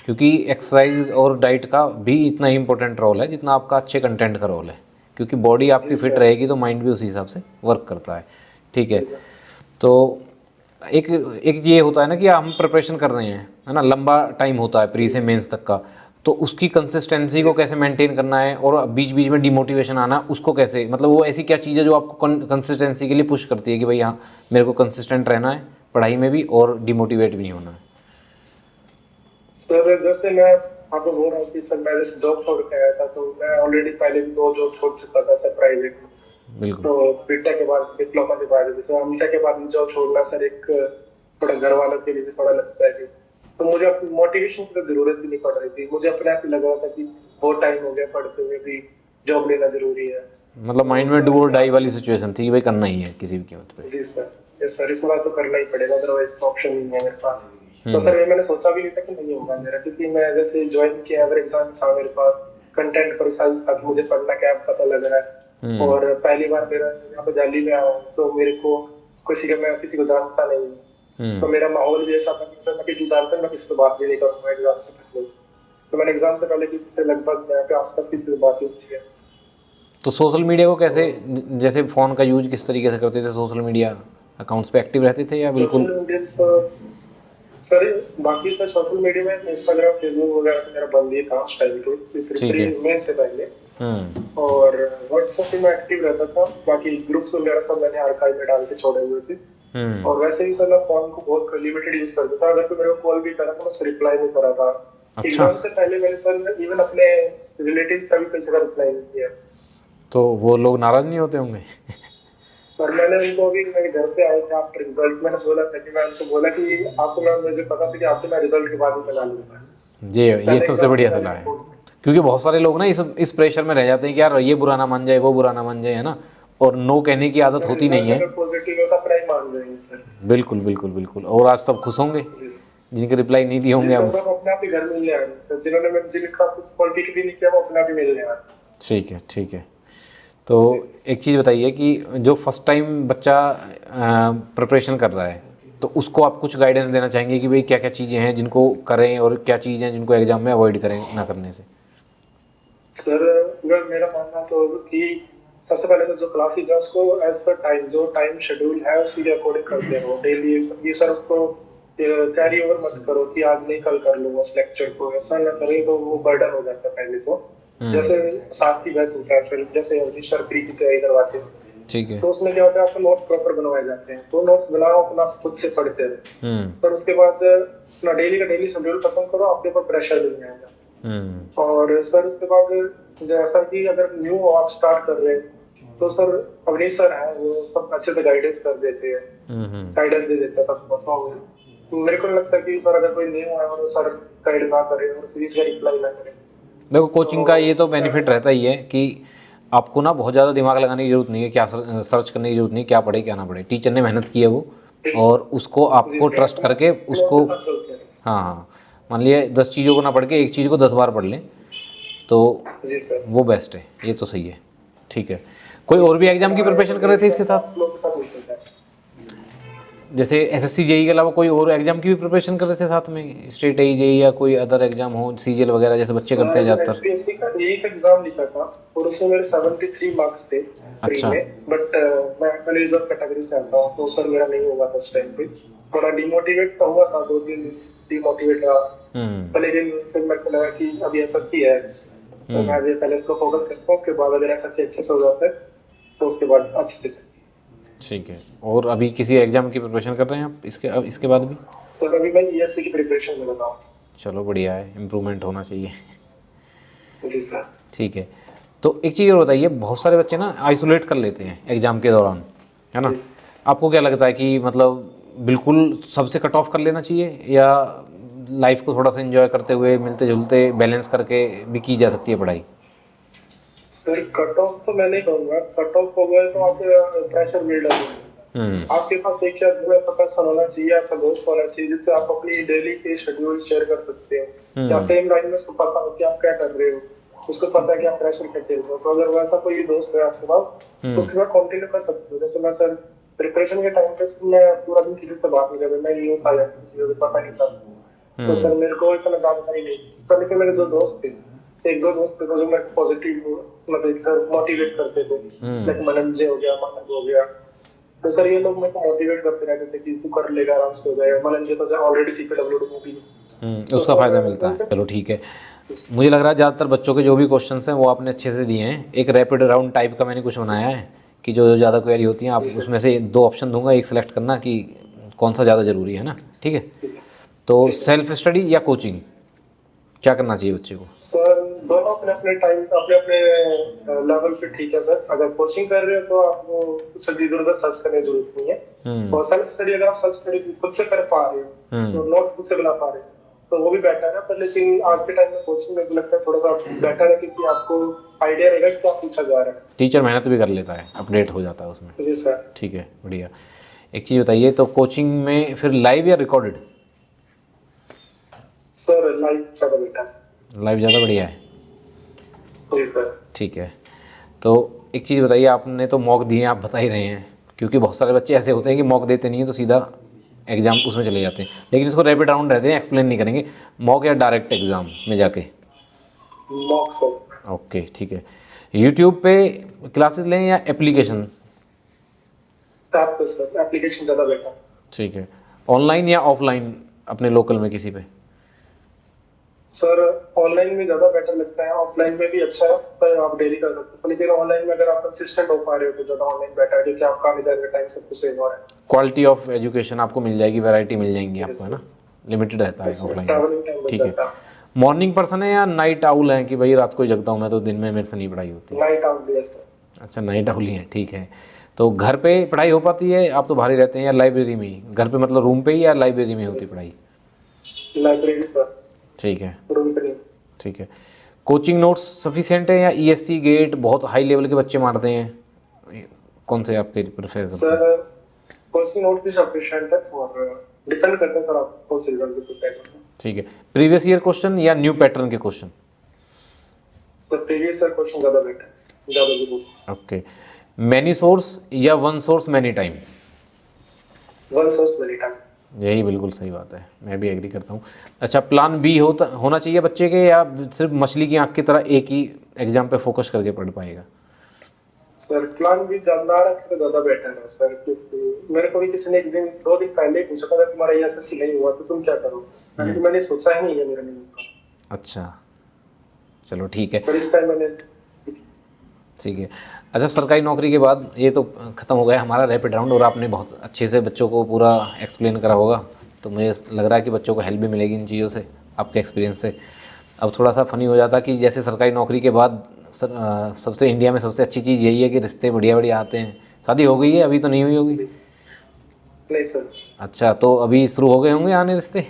क्योंकि एक्सरसाइज और डाइट का भी इतना ही इंपॉर्टेंट रोल है जितना आपका अच्छे कंटेंट का रोल है, क्योंकि बॉडी जी आपकी फिट सर। रहेगी तो माइंड भी उसी हिसाब से वर्क करता है। ठीक है। जी सर। तो एक एक ये होता है ना कि हम प्रिपरेशन कर रहे हैं, है ना, लंबा टाइम होता है प्री जी से मेंस तक का। तो उसकी कंसिस्टेंसी जी को कैसे मेंटेन करना है, और बीच बीच में डिमोटिवेशन आना उसको कैसे, मतलब वो ऐसी क्या चीज़ है जो आपको कंसिस्टेंसी के लिए पुश करती है कि भाई हाँ मेरे को कंसिस्टेंट रहना है पढ़ाई में भी और डिमोटिवेट भी नहीं होना है? सर जैसे मैं आपको बोल रहा हूँ कि सर मैं जैसे जॉब छोड़ के आया था, तो मैं ऑलरेडी पहले भी 2 जॉब छोड़ चुका था सर प्राइवेट में। बिल्कुल। तो बीटेक के बाद डिप्लोमा के बाद जैसे बीटेक के बाद जॉब छोड़ना सर एक थोड़ा घर वालों के लिए भी थोड़ा लगता है कि, तो मुझे अपनी मोटिवेशन की तो जरूरत ही नहीं पड़ रही थी, मुझे अपने आप ही लग रहा था कि बहुत टाइम हो गया पढ़ते हुए भी, जॉब लेना जरूरी है। मतलब तो माइंड में डू सर और डाई वाली सिचुएशन थी कि भाई करना ही है किसी भी कीमत पे। जी सर, ये सर इस बार तो करना ही पड़ेगा, अदरवाइज ऑप्शन नहीं है मेरे पास। तो हम्म। सर ये मैंने सोचा भी नहीं था कि नहीं होगा मेरा, क्योंकि मैं जैसे ज्वाइन किया एवर एग्जाम था मेरे पास, कंटेंट प्रिसाइज था कि मुझे पढ़ना क्या पता लग रहा है। हम्म। और पहली बार मेरा यहाँ पे दिल्ली में आया हूँ, तो मेरे को मैं किसी को जानता नहीं हूँ। तो हम्म। मेरा माहौल भी ऐसा था कि मैं किसी को जानता नहीं, मैं किसी से बात भी नहीं करूंगा एग्जाम से पहले। तो मैंने एग्जाम से पहले किसी से लगभग यहाँ पे आसपास किसी से बात होती है। तो सोशल मीडिया को कैसे, जैसे फ़ोन का यूज किस तरीके से करते थे, सोशल मीडिया अकाउंट्स पे एक्टिव रहते थे या बिल्कुल? सोशल मीडिया सर बाकी सर सोशल मीडिया में इंस्टाग्राम फेसबुक वगैरह तो मेरा बंद ही था उस टाइम पे, ठीक है। में से पहले। हम्म। और व्हाट्सएप पे मैं एक्टिव रहता था, बाकी ग्रुप्स वगैरह सब मैंने आर्काइव में डाल के छोड़े हुए थे। और वैसे ही सर मैं फोन को बहुत लिमिटेड यूज करता था, अगर कोई मेरे को कॉल भी करा तो मैं रिप्लाई नहीं करा था। अच्छा। एग्जाम से पहले मैंने सर इवन अपने रिलेटिव्स का भी किसी का रिप्लाई नहीं किया। तो वो लोग नाराज नहीं होते होंगे? सर मैंने उनको अभी मेरे घर पे आए थे आफ्टर रिजल्ट, मैंने बोला था कि मैं उनसे बोला कि आपको, मैं मुझे पता था कि आपको मैं रिजल्ट के बाद में बना लूंगा। ये सबसे बढ़िया सलाह है, क्योंकि बहुत सारे लोग ना इस प्रेशर में रह जाते हैं कि यार ये बुरा ना मान जाए, वो बुरा ना मान जाए, है ना, और नो कहने की आदत होती नहीं है। पॉजिटिव होता अपना ही मान रहे हैं सर। बिल्कुल बिल्कुल बिल्कुल। और आज सब खुश होंगे जिनके रिप्लाई नहीं दिए होंगे अब। सब अपने आप ही घर मिलने आए सर, जिन्होंने मुझे लिखा पॉलिटिक्स भी नहीं किया वो अपने आप ही मिलने आए। ठीक है ठीक है। तो एक चीज़ बताइए कि जो फर्स्ट टाइम बच्चा प्रिपरेशन कर रहा है, तो उसको आप कुछ गाइडेंस देना चाहेंगे कि भाई क्या क्या चीज़ें हैं जिनको करें और क्या चीज़ें हैं जिनको एग्जाम में अवॉइड करें ना करने से? सर अगर मेरा मानना तो कि सबसे पहले तो जो क्लासेस है उसको एज पर टाइम, जो टाइम शेड्यूल है उसी के अकॉर्डिंग करते रहो डेली। ये सर उसको कैरी ओवर मत करो कि आज नहीं कल कर लो उस लेक्चर को, ऐसा ना करें तो वो बर्डन हो जाता है पहले तो। जैसे साथ ही बैच होता है सर, जैसे रजिस्टर फ्री की तैयारी करवाते हैं, ठीक है। तो उसमें क्या होता है आपको नोट्स प्रॉपर बनवाए जाते हैं, तो नोट्स बनाओ अपना खुद से पढ़ते रहो। पर उसके बाद अपना डेली का डेली शेड्यूल खत्म करो, आपके ऊपर प्रेशर नहीं आएगा। और सर उसके बाद जैसा कि अगर न्यू आप स्टार्ट कर रहे हैं तो सर अवनीश सर है वो सब अच्छे से गाइडेंस कर देते हैं, गाइडेंस दे देते हैं सबको। तो मेरे को नहीं लगता कि सर अगर कोई न्यू है और सर गाइड ना करे और सीरीज का रिप्लाई ना करे। देखो कोचिंग का ये तो बेनिफिट रहता ही है कि आपको ना बहुत ज़्यादा दिमाग लगाने की जरूरत नहीं है, क्या सर्च करने की जरूरत नहीं, क्या पढ़े क्या ना पढ़े। टीचर ने मेहनत की है वो, और उसको आपको ट्रस्ट करके उसको, हाँ हाँ, मान लिया 10 चीज़ों को ना पढ़ के एक चीज़ को 10 बार पढ़ लें तो वो बेस्ट है। ये तो सही है, ठीक है। कोई और भी एग्जाम की प्रिपरेशन कर रहे थे इसके साथ? जैसे एसएससी जेई के अलावा कोई और एग्जाम की भी प्रिपरेशन कर रहे थे साथ में, स्टेट आई जेई या कोई अदर एग्जाम हो, सीजीएल वगैरह जैसे बच्चे करते हैं ज़्यादातर? एसपीएससी का एक एग्जाम लिखा था और उसमें मेरे 73 मार्क्स थे फ्री में, बट मैं रिजर्व कैटेगरी से आता हूँ तो सर मेरा नहीं हुआ था उस टाइम पे। थोड़ा डिमोटिवेट तो हुआ था, 2 दिन डिमोटिवेट रहा, लेकिन फिर मेरे को लगा कि अभी एसएससी है तो मैं अभी पहले इसको फोकस करता हूँ, उसके बाद अगर एसएससी अच्छे से हो जाता है तो उसके बाद अच्छे से। ठीक है। और अभी किसी एग्जाम की प्रिपरेशन कर रहे हैं आप इसके बाद भी? सर अभी मैं ईएससी की प्रिपरेशन में हूँ। चलो बढ़िया है, इम्प्रूवमेंट होना चाहिए। जी सर। ठीक है। तो एक चीज़ और बताइए, बहुत सारे बच्चे ना आइसोलेट कर लेते हैं एग्ज़ाम के दौरान, है ना, आपको क्या लगता है कि मतलब बिल्कुल सबसे कट ऑफ कर लेना चाहिए या लाइफ को थोड़ा सा एंजॉय करते हुए मिलते जुलते बैलेंस करके भी की जा सकती है पढ़ाई? सर कट ऑफ तो मैं नहीं कहूँगा, कट ऑफ हो गए तो आपके प्रेशर बिल्ड हो। आपके पास एक या दो ऐसा पर्सन होना चाहिए, ऐसा दोस्त होना चाहिए जिससे आप अपनी डेली के शेड्यूल शेयर कर सकते हो, या सेम लाइन में उसको पता हो कि आप क्या कर रहे हो, उसको पता है कि आप प्रेशर क्या झेल रहे हो। तो अगर वैसा कोई दोस्त है आपके पास तो उसके साथ कंटिन्यू कर सकते हो। जैसे मैं सर प्रिपरेशन के टाइम पे मैं पूरा दिन किसी से बात नहीं कर रहा, मैं यूँ था यार किसी को पता नहीं था, तो सर मेरे को इतना जानकारी नहीं था। लेकिन मेरे जो दोस्त थे, एक दो दोस्त थे जो मेरे को पॉजिटिव मतलब सर मोटिवेट करते थे, लाइक मनंजय हो गया, मानव हो गया, तो सर ये लोग मेरे को मोटिवेट करते रहते थे कि तू कर लेगा, आराम से हो जाएगा। मनंजय तो ऑलरेडी सीपीडब्ल्यूडी में भी उसका फ़ायदा मिलता है। चलो ठीक है। मुझे लग रहा है ज़्यादातर बच्चों के जो भी क्वेश्चंस हैं वो आपने अच्छे से दिए हैं। एक रैपिड राउंड टाइप का मैंने कुछ बनाया है कि जो ज़्यादा क्वेरी होती हैं आप उसमें से 2 ऑप्शन दूंगा, एक सेलेक्ट करना कि कौन सा ज़्यादा ज़रूरी है ना, ठीक है। तो सेल्फ स्टडी या कोचिंग, क्या करना चाहिए बच्चे को? सर दोनों अपने अपने टाइम अपने अपने लेवल पे ठीक है सर। अगर कोचिंग कर रहे हो तो आपको कुछ इधर उधर सर्च करने की जरूरत नहीं है, और सेल्फ स्टडी अगर आप सर्च स्टडी खुद से कर पा रहे हो तो नोट्स खुद से बना पा रहे हो तो वो भी बेटर है। पर लेकिन आज के टाइम में कोचिंग में लगता है थोड़ा सा बेटर है क्योंकि आपको आइडिया रहेगा कि क्या पूछा जा रहा है, टीचर मेहनत भी कर लेता है, अपडेट हो जाता है उसमें। जी सर। ठीक है, बढ़िया। एक चीज़ बताइए, तो कोचिंग में फिर लाइव या रिकॉर्डेड? सर लाइव ज़्यादा बेटर है। लाइव ज़्यादा बढ़िया है, जी सर। ठीक है। तो एक चीज़ बताइए, आपने तो मॉक दिए, आप बता ही रहे हैं, क्योंकि बहुत सारे बच्चे ऐसे होते हैं कि मॉक देते नहीं हैं तो सीधा एग्ज़ाम उसमें चले जाते हैं, लेकिन इसको रैपिड राउंड रहते हैं, एक्सप्लेन नहीं करेंगे। मॉक या डायरेक्ट एग्ज़ाम में जाके मॉक सर। ओके ठीक है। यूट्यूब पे क्लासेस लें या एप्लीकेशन? ऐप पे सर, एप्लीकेशन ज़्यादा बेटर। ठीक है। ऑनलाइन या ऑफलाइन अपने लोकल में किसी पे? सर ऑनलाइन में ज़्यादा बेटर लगता है, ऑफलाइन में भी अच्छा है पर आप डेली कर सकते हो, लेकिन ऑनलाइन में अगर आप कंसिस्टेंट हो पा रहे हो तो ज़्यादा ऑनलाइन बेटर है, क्योंकि आपका आने जाने का टाइम सब कुछ सेव हो रहा है। क्वालिटी ऑफ एजुकेशन आपको मिल जाएगी, वैरायटी मिल जाएंगी आपको, है ना? लिमिटेड रहता है इसमें ऑफलाइन में। ट्रैवलिंग टाइम बच ठीक है। जाता है। मॉर्निंग पर्सन है या नाइट आउल है कि भाई रात को ही जगता हूँ मैं तो दिन में मेरे से नहीं पढ़ाई होती? नाइट आउट भी है सर। अच्छा, नाइट आउल ही है, ठीक है। तो घर पे पढ़ाई हो पाती है? आप तो बाहर ही रहते हैं, या लाइब्रेरी में ही? घर पे मतलब रूम पे ही या लाइब्रेरी में होती पढ़ाई? लाइब्रेरी सर, ठीक है। रूम पे नहीं। ठीक है। कोचिंग नोट्स सफिशिएंट है या ईएससी गेट बहुत हाई लेवल के बच्चे मारते हैं? कौन से आपके प्रेफर करते हैं? सर कोचिंग नोट भी सफिशिएंट है और डिपेंड करता है सर आप कौन से लेवल पे प्रिपेयर करते हैं। ठीक है। प्रीवियस ईयर क्वेश्चन या न्यू पैटर्न के question? Sir previous year question ज़्यादा बेटर, ज़्यादा जरूरी। ओके। मैनी सोर्स या one source many time? One source many time. यही बिल्कुल सही बात है, मैं भी एग्री करता हूँ। अच्छा, प्लान बी होना चाहिए बच्चे के, या सिर्फ मछली की आंख की तरह एक ही एग्जाम पे फोकस करके पढ़ पाएगा? सर प्लान भी जानना रखे तो ज़्यादा बेटर है सर, क्योंकि मेरे को भी किसी ने एक दिन 2 दिन पहले ही पूछा था तुम्हारा एसएससी नहीं हुआ तो तुम क्या करोगे, मैंने सोचा ही नहीं है मेरा नहीं होगा। अच्छा, चलो ठीक है। पर इस टाइम मैंने ठीक है। अच्छा, सरकारी नौकरी के बाद ये तो ख़त्म हो गया हमारा रैपिड राउंड, और आपने बहुत अच्छे से बच्चों को पूरा एक्सप्लेन करा होगा, तो मुझे लग रहा है कि बच्चों को हेल्प भी मिलेगी इन चीज़ों से, आपके एक्सपीरियंस से। अब थोड़ा सा फ़नी हो जाता कि जैसे सरकारी नौकरी के बाद सबसे इंडिया में सबसे अच्छी चीज़ यही है कि रिश्ते बढ़िया बढ़िया आते हैं। शादी हो गई है? अभी तो नहीं हुई होगी। नहीं सर। अच्छा, तो अभी शुरू हो गए होंगे आने रिश्ते,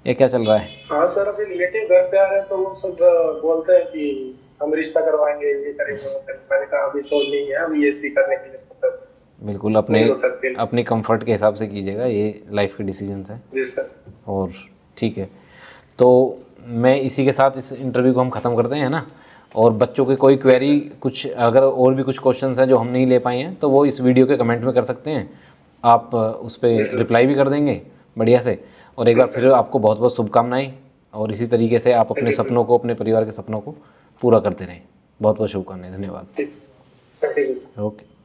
ये क्या चल रहा है? हाँ सर, अभी रिलेटिव घर पे आ रहे हैं तो वो सब बोलते हैं कि हम रिश्ता करवाएंगे, ये करेंगे वो करेंगे। मैंने कहा अभी तो नहीं है, अभी ये सी करने के लिए सब बिल्कुल नहीं हो सकते। अपने कंफर्ट के हिसाब से कीजिएगा, ये लाइफ के डिसीजंस हैं। जी सर। और ठीक है, तो मैं इसी के साथ इस इंटरव्यू को हम ख़त्म करते हैं ना। और बच्चों की कोई क्वेरी, कुछ अगर और भी कुछ क्वेश्चंस हैं जो हम नहीं ले पाए हैं तो वो इस वीडियो के कमेंट में कर सकते हैं, आप उस पर रिप्लाई भी कर देंगे बढ़िया से। और एक बार फिर आपको बहुत बहुत शुभकामनाएं, और इसी तरीके से आप अपने सपनों को, अपने परिवार के सपनों को पूरा करते रहें। बहुत बहुत शुभकामनाएं, धन्यवाद। ठीक। ओके।